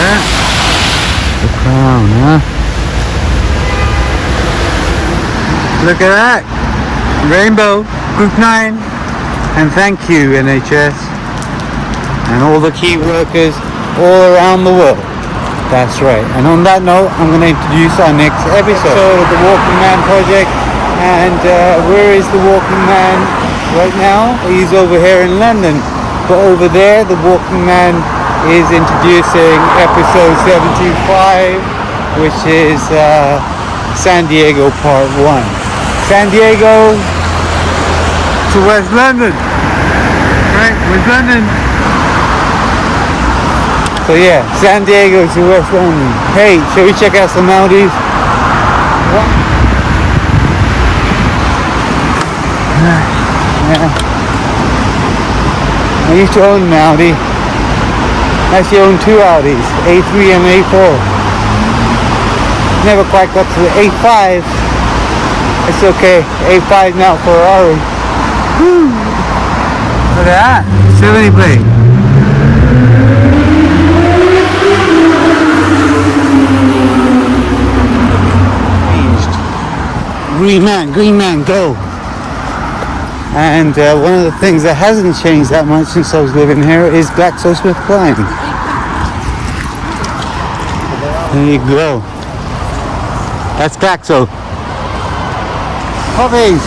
that. The crown, huh? Look at that. Rainbow, Group 9. And thank you, NHS. And all the key workers all around the world. That's right. And on that note, I'm going to introduce our next episode of the Walking Man Project. And where is the Walking Man right now? He's over here in London. But over there, the Walking Man is introducing episode 75, which is San Diego Part 1. San Diego to West London. Right, West London. So yeah, San Diego to West London. Hey, shall we check out some Audis? Yeah. I used to own an Audi. I actually own two Audis, A3 and A4. Never quite got to the A5. It's okay, A5 now, Ferrari. Woo. Look at that, 70 plate. Green man, go. And one of the things that hasn't changed that much since I was living here is GlaxoSmithKline. There you go. That's Glaxo. Puppies.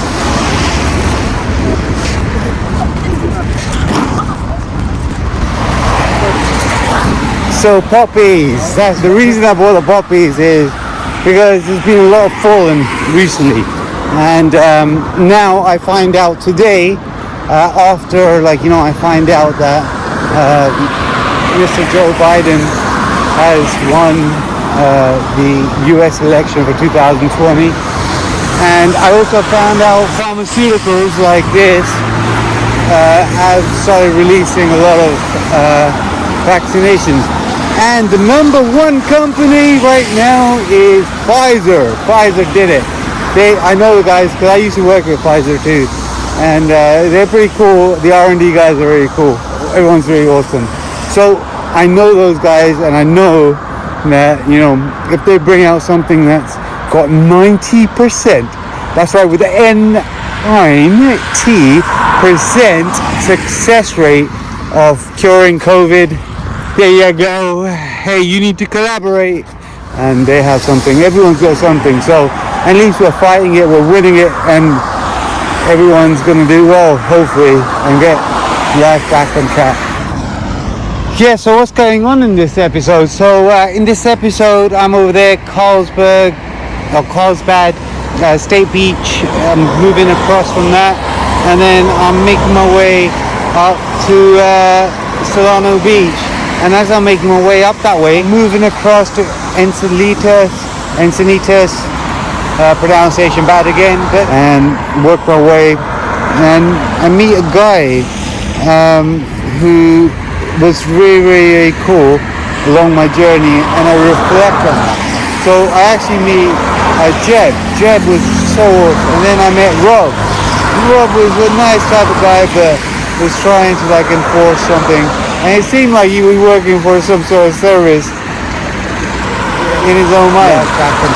So puppies. That's the reason I bought the puppies is because there's been a lot of falling recently. And now I find out today, after I find out that Mr. Joe Biden has won the US election for 2020. And I also found out pharmaceuticals like this have started releasing a lot of vaccinations. And the number one company right now is Pfizer. Pfizer did it. I know the guys because I used to work with Pfizer too, and they're pretty cool. The R&D guys are really cool. Everyone's really awesome. So I know those guys, and I know that if they bring out something that's got 90%, that's right, with the N90% success rate of curing COVID. There you go. Hey, you need to collaborate, and they have something. Everyone's got something. So at least we're fighting it, we're winning it, and everyone's going to do well, hopefully, and get life back on track. Yeah, so what's going on in this episode? So in this episode, I'm over there, Carlsbad State Beach. I'm moving across from that, and then I'm making my way up to Solano Beach. And as I'm making my way up that way, moving across to Encinitas, pronunciation bad again, and work my way, and I meet a guy who was really cool along my journey, and I reflect on that. So I actually meet Jeb. Jeb was so awesome. And then I met Rob. Rob was a nice type of guy, but was trying to enforce something, and it seemed like he was working for some sort of service in his own mind. And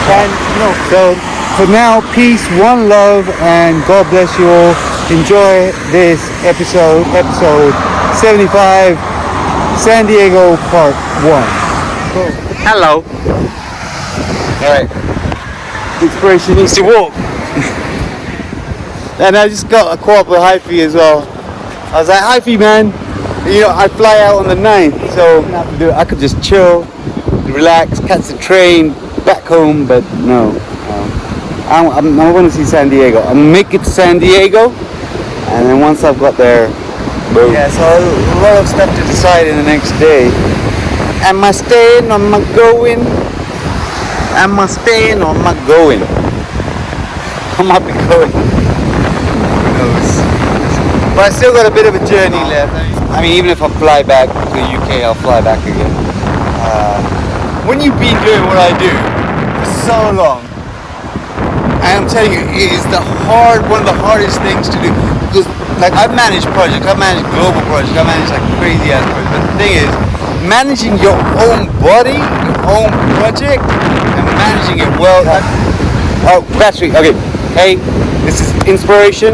so for now, peace, one love, and God bless you all. Enjoy this episode 75, San Diego Part 1. Hello. Alright. Inspiration needs to walk. And I just got a co-op with Hyphy as well. I was like, Hyphy, man, I fly out on the 9th, so I could just chill, relax, catch the train back home, but no. I want to see San Diego. I'm gonna make it to San Diego, and then once I've got there, boom. Yeah, so a lot of stuff to decide in the next day. Am I staying or am I going? Am I staying or am I going? I might be going. Who knows? But I still got a bit of a journey left. I mean, even if I fly back to the UK, I'll fly back again. When you've been doing what I do for so long, and I'm telling you, it is one of the hardest things to do. Because I've managed projects, I've managed global projects, I've managed crazy ass projects. But the thing is, managing your own body, your own project, and managing it well. Oh, battery. Okay. Hey, this is inspiration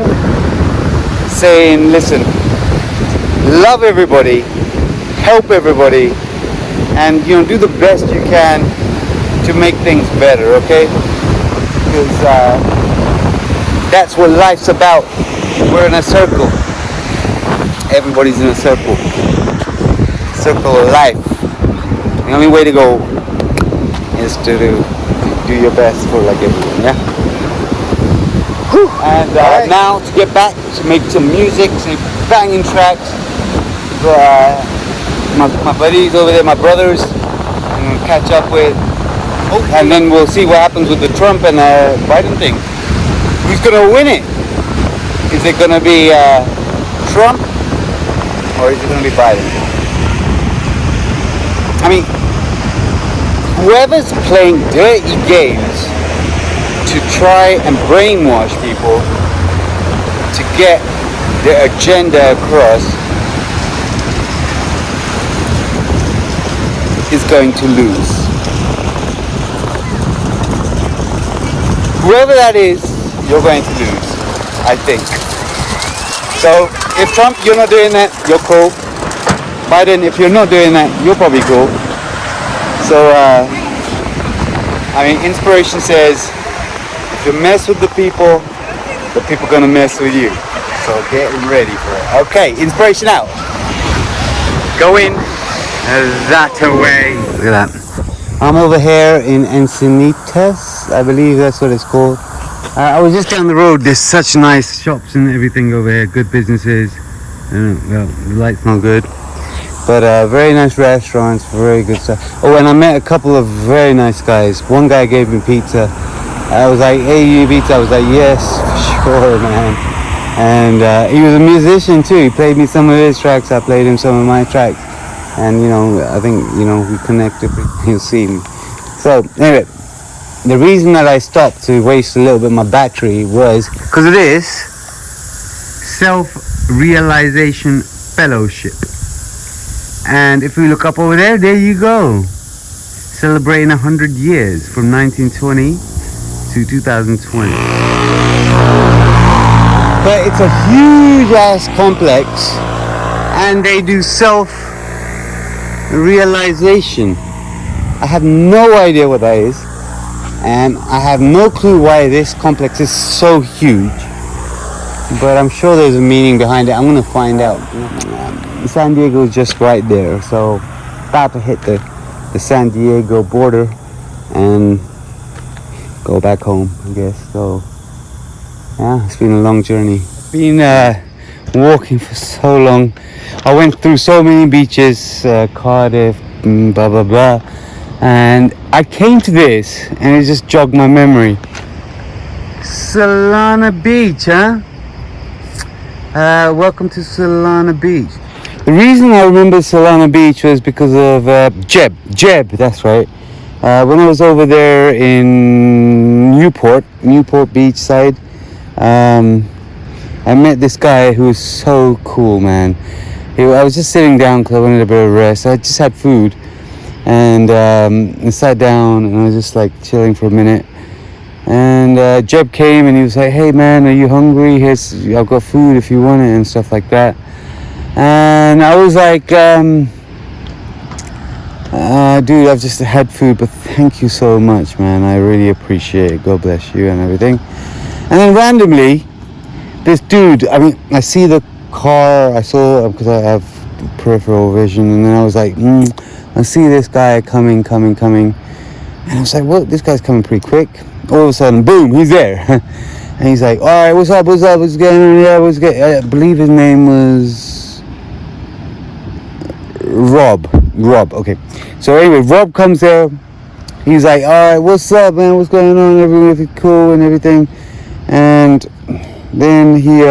saying, listen, love everybody, help everybody, and do the best you can to make things better. Okay? Because that's what life's about. We're in a circle. Everybody's in a circle. Circle of life. The only way to go is to do your best for like everyone, yeah? Whew. And right. Now to get back to make some music, some banging tracks. My buddies over there, my brothers, I'm gonna catch up with. Okay. And then we'll see what happens with the Trump and Biden thing. Who's gonna win it? Is it gonna be Trump or is it gonna be Biden? I mean, whoever's playing dirty games to try and brainwash people to get their agenda across is going to lose. Whoever that is, you're going to lose, I think. So, if Trump, you're not doing that, you're cool. Biden, if you're not doing that, you're probably cool. So, inspiration says, if you mess with the people are gonna mess with you. So get ready for it. Okay, inspiration out. Go in that way. Look at that. I'm over here in Encinitas, I believe that's what it's called. I was just down the road. There's such nice shops and everything over here. Good businesses. Well, the light's not good. But very nice restaurants, very good stuff. Oh, and I met a couple of very nice guys. One guy gave me pizza. I was like, hey, you need pizza? I was like, yes, for sure, man. And he was a musician too. He played me some of his tracks. I played him some of my tracks. And, I think, we connected. He'll see me. So, anyway, the reason that I stopped to waste a little bit of my battery was because of this Self-Realization Fellowship. And if we look up over there you go. Celebrating 100 years from 1920 to 2020. But it's a huge ass complex and they do self-realization. I have no idea what that is. And I have no clue why this complex is so huge. But I'm sure there's a meaning behind it. I'm going to find out. San Diego is just right there, so about to hit the San Diego border and go back home, I guess. So yeah, it's been a long journey. Been walking for so long. I went through so many beaches, Cardiff, blah blah blah, and I came to this and it just jogged my memory. Solana Beach, huh? Welcome to Solana Beach. The reason I remember Solana Beach was because of Jeb, that's right. When I was over there in Newport Beach side, I met this guy who was so cool, man. I was just sitting down because I wanted a bit of rest. I just had food and I sat down and I was just like chilling for a minute. And Jeb came and he was like, hey man, are you hungry? I've got food if you want it and stuff like that. And I was like, dude, I've just had food, but thank you so much, man. I really appreciate it. God bless you and everything. And then randomly, this dude, I see the car, I saw, because I have peripheral vision, and then I was like, I see this guy coming. And I was like, what? This guy's coming pretty quick. All of a sudden, boom, he's there. And he's like, all right, what's up, what's going on? Yeah, I believe his name was Rob, okay. So anyway, Rob comes there. He's like, all right, what's up, man? What's going on? Everything cool and everything. And then he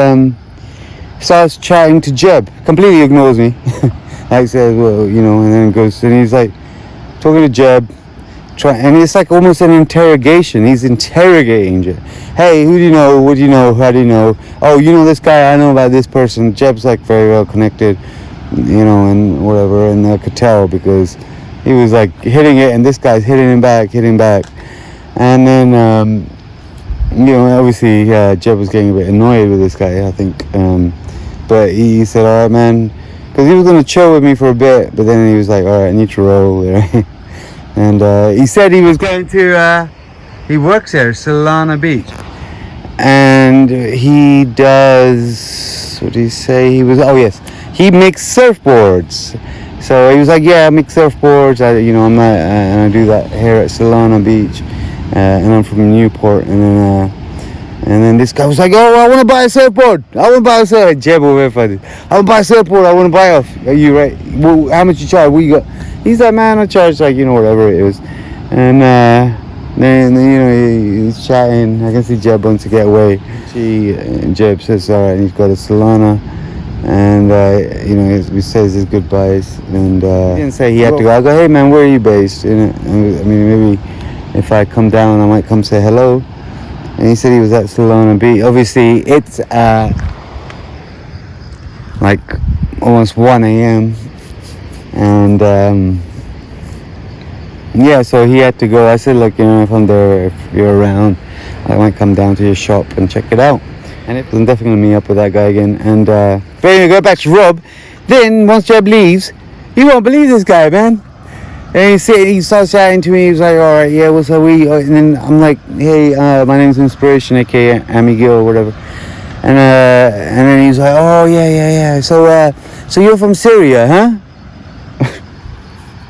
starts chatting to Jeb. Completely ignores me. Like says, well, and then goes, and he's like talking to Jeb. And it's like almost an interrogation. He's interrogating Jeb. Hey, who do you know? What do you know? How do you know? Oh, you know this guy? I know about this person. Jeb's like very well connected. you know, and whatever, and I could tell because he was like hitting it, and this guy's hitting him back, and then you know, obviously Jeb was getting a bit annoyed with this guy, I think, but he said, all right, man, because he was going to chill with me for a bit, but then he was like, all right, I need to roll, right? And he said he was going to he works there, Solana Beach, and he does, what did he say, he makes surfboards. So he was like, yeah, I make surfboards, and I do that here at Solana Beach, and I'm from Newport, and then this guy was like, oh, I want to buy a surfboard, Jeb over funny, I want to buy a surfboard, I want to buy off, are you right, well, how much you charge, what you got? He's like, man, I charge like, you know, whatever it is, and then you know, he's chatting, I can see Jeb wants to get away, Jeb says, all right, and he's got a Solana, and you know, he says his goodbyes, and he didn't say he had to go. I go, hey man, where are you based? You know, I mean, maybe if I come down, I might come say hello. And he said he was at Solana Beach. Obviously, it's like almost 1 a.m. and yeah, so he had to go. I said, look, you know, if I'm there, if you're around, I might come down to your shop and check it out. And I'm definitely going to meet up with that guy again. And but anyway, go back to Rob. Then once Jeb leaves, you won't believe this guy, man. And he starts chatting to me. He's like, all right, yeah, what's up? And then I'm like, hey, my name's Inspiration, aka Amigo or whatever. And then he's like, oh yeah. So you're from Syria, huh?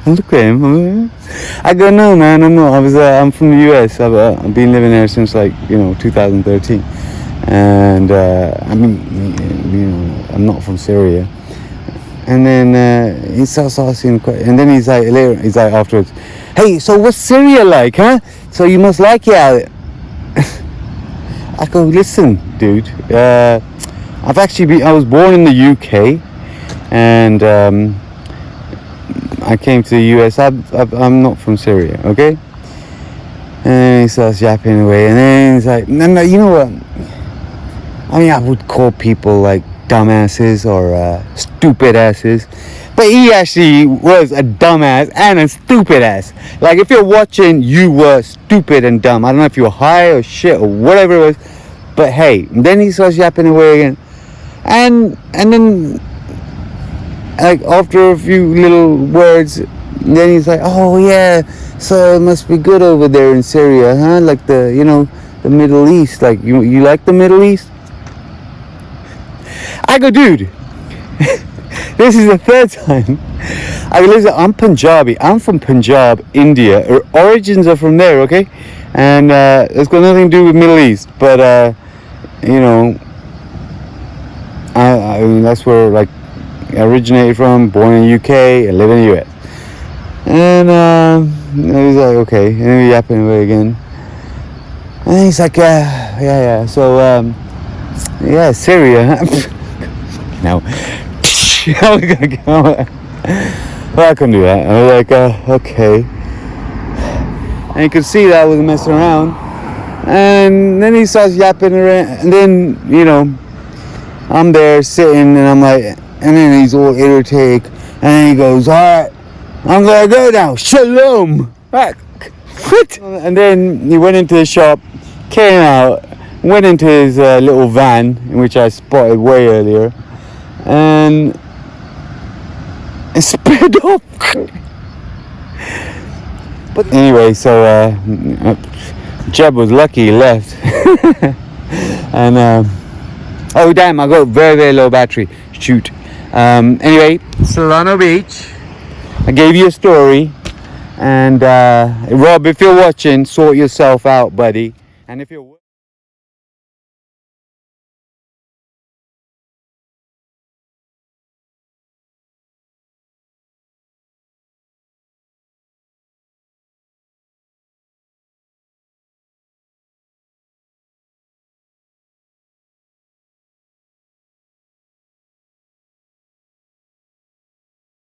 Look at him. I go, no, man, I'm not. I'm from the US. I've been living there since, like, you know, 2013. And I mean, you know, I'm not from Syria. And then he starts asking, and then he's like afterwards, hey, so what's Syria like, huh? So you must like it out. I go, listen, dude, I was born in the UK, and I came to the US. I'm not from Syria, okay? And he starts yapping away, and then he's like, no, you know what? I mean, I would call people like dumbasses or stupid asses, but he actually was a dumbass and a stupid ass. Like, if you're watching, you were stupid and dumb. I don't know if you were high or shit or whatever it was, but hey. And then he starts yapping away again, and then, like, after a few little words, then he's like, oh yeah, so it must be good over there in Syria, huh? Like the, you know, the Middle East. Like, you like the Middle East? I go, dude, this is the third time. I go, listen, I'm Punjabi. I'm from Punjab, India. Origins are from there, okay? And it's got nothing to do with Middle East. But, you know, I mean, that's where, like, I originated from, born in the UK, and live in the US. And he's like, okay. And then we yapping away again. And he's like, yeah. So, yeah, Syria. No. How are we gonna go? Well, I couldn't do that. I was like, okay. And you could see that I wasn't messing around. And then he starts yapping around. And then, you know, I'm there sitting, and I'm like, and then he's all irritated. And then he goes, all right, I'm gonna go now. Shalom. What? And then he went into the shop, came out, went into his little van, in which I spotted way earlier, and sped off. But anyway, so Jeb was lucky he left. And oh damn, I got very, very low battery. Shoot. Anyway, Solana Beach. I gave you a story, and Rob, if you're watching, sort yourself out, buddy. And if you're